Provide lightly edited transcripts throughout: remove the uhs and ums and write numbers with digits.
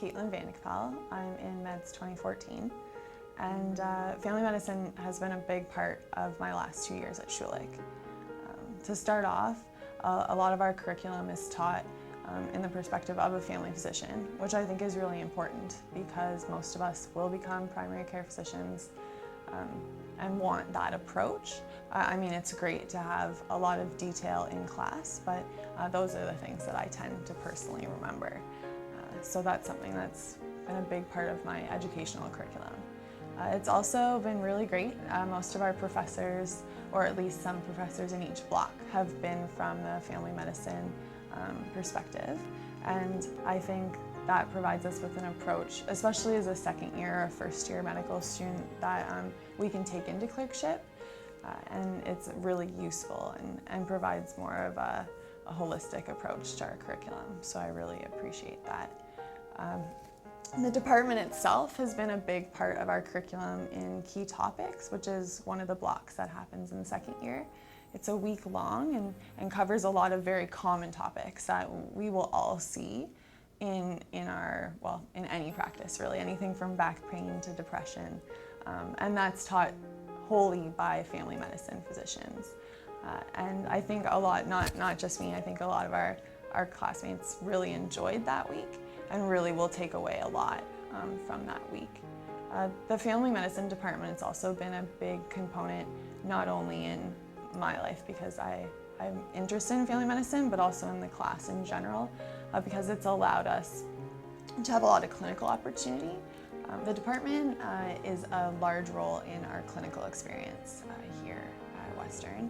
Caitlin Vandekval. I'm in Meds 2014, and family medicine has been a big part of my last 2 years at Schulich. To start off, a lot of our curriculum is taught in the perspective of a family physician, which I think is really important because most of us will become primary care physicians and want that approach. I mean, it's great to have a lot of detail in class, but those are the things that I tend to personally remember. So that's something that's been a big part of my educational curriculum. It's also been really great. Most of our professors, or at least some professors in each block, have been from the family medicine perspective, and I think that provides us with an approach, especially as a second year or first year medical student, that we can take into clerkship, and it's really useful and provides more of a holistic approach to our curriculum, so I really appreciate that. The department itself has been a big part of our curriculum in key topics, which is one of the blocks that happens in the second year. It's a week long and covers a lot of very common topics that we will all see in any practice, really, anything from back pain to depression, and that's taught wholly by family medicine physicians. And I think a lot, not just me, I think a lot of our classmates really enjoyed that week and really will take away a lot from that week. The family medicine department has also been a big component, not only in my life because I'm interested in family medicine, but also in the class in general, because it's allowed us to have a lot of clinical opportunity. The department is a large role in our clinical experience here at Western.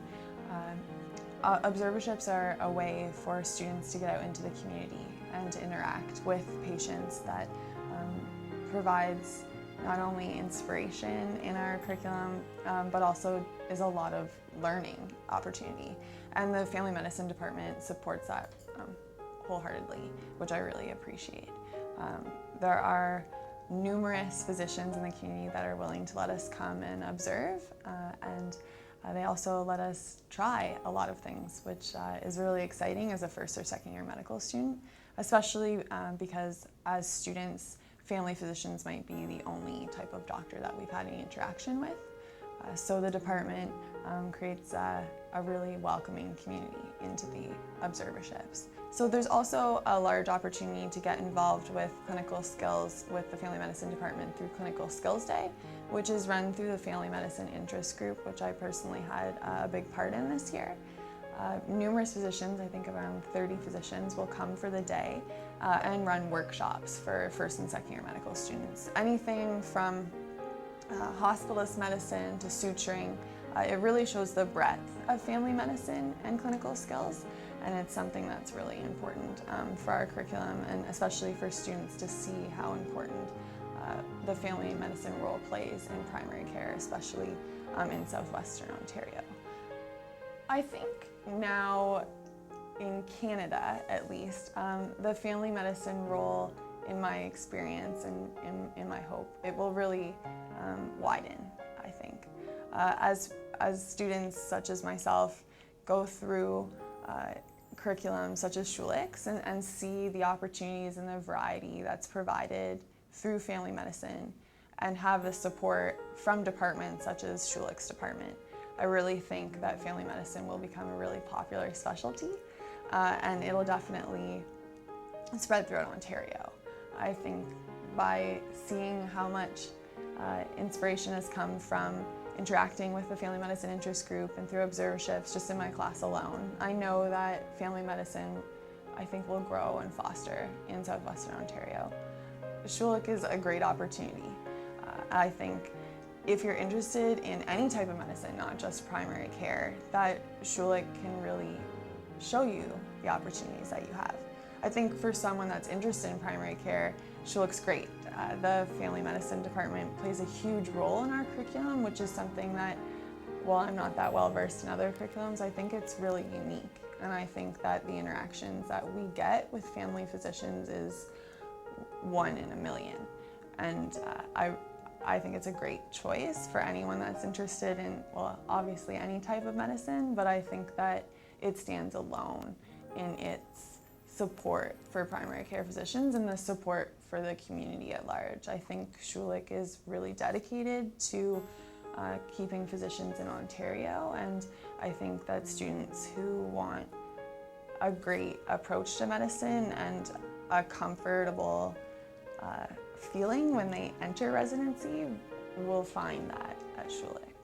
Observerships are a way for students to get out into the community and to interact with patients that provides not only inspiration in our curriculum, but also is a lot of learning opportunity. And the family medicine department supports that wholeheartedly, which I really appreciate. There are numerous physicians in the community that are willing to let us come and observe, and they also let us try a lot of things, which is really exciting as a first or second year medical student, especially because as students, family physicians might be the only type of doctor that we've had any interaction with. So the department creates a really welcoming community into the observerships. So there's also a large opportunity to get involved with clinical skills with the family medicine department through Clinical Skills Day, which is run through the family medicine interest group, which I personally had a big part in this year. Numerous physicians, I think around 30 physicians, will come for the day and run workshops for first and second year medical students. Anything from hospitalist medicine to suturing. It really shows the breadth of family medicine and clinical skills, and it's something that's really important for our curriculum, and especially for students to see how important the family medicine role plays in primary care, especially in southwestern Ontario. I think now in Canada, at least, the family medicine role, in my experience and in my hope, it will really widen, I think. As students such as myself go through curriculum such as Schulich's and see the opportunities and the variety that's provided through family medicine and have the support from departments such as Schulich's department, I really think that family medicine will become a really popular specialty, and it'll definitely spread throughout Ontario. I think by seeing how much inspiration has come from interacting with the family medicine interest group and through observerships just in my class alone, I know that family medicine, I think, will grow and foster in southwestern Ontario. Schulich is a great opportunity. I think if you're interested in any type of medicine, not just primary care, that Schulich can really show you the opportunities that you have. I think for someone that's interested in primary care, Schulich's great. The family medicine department plays a huge role in our curriculum, which is something that, while I'm not that well versed in other curriculums, I think it's really unique. And I think that the interactions that we get with family physicians is 1 in a million. And I think it's a great choice for anyone that's interested in, well, obviously any type of medicine, but I think that it stands alone in its support for primary care physicians and the support for the community at large. I think Schulich is really dedicated to keeping physicians in Ontario, and I think that students who want a great approach to medicine and a comfortable feeling when they enter residency will find that at Schulich.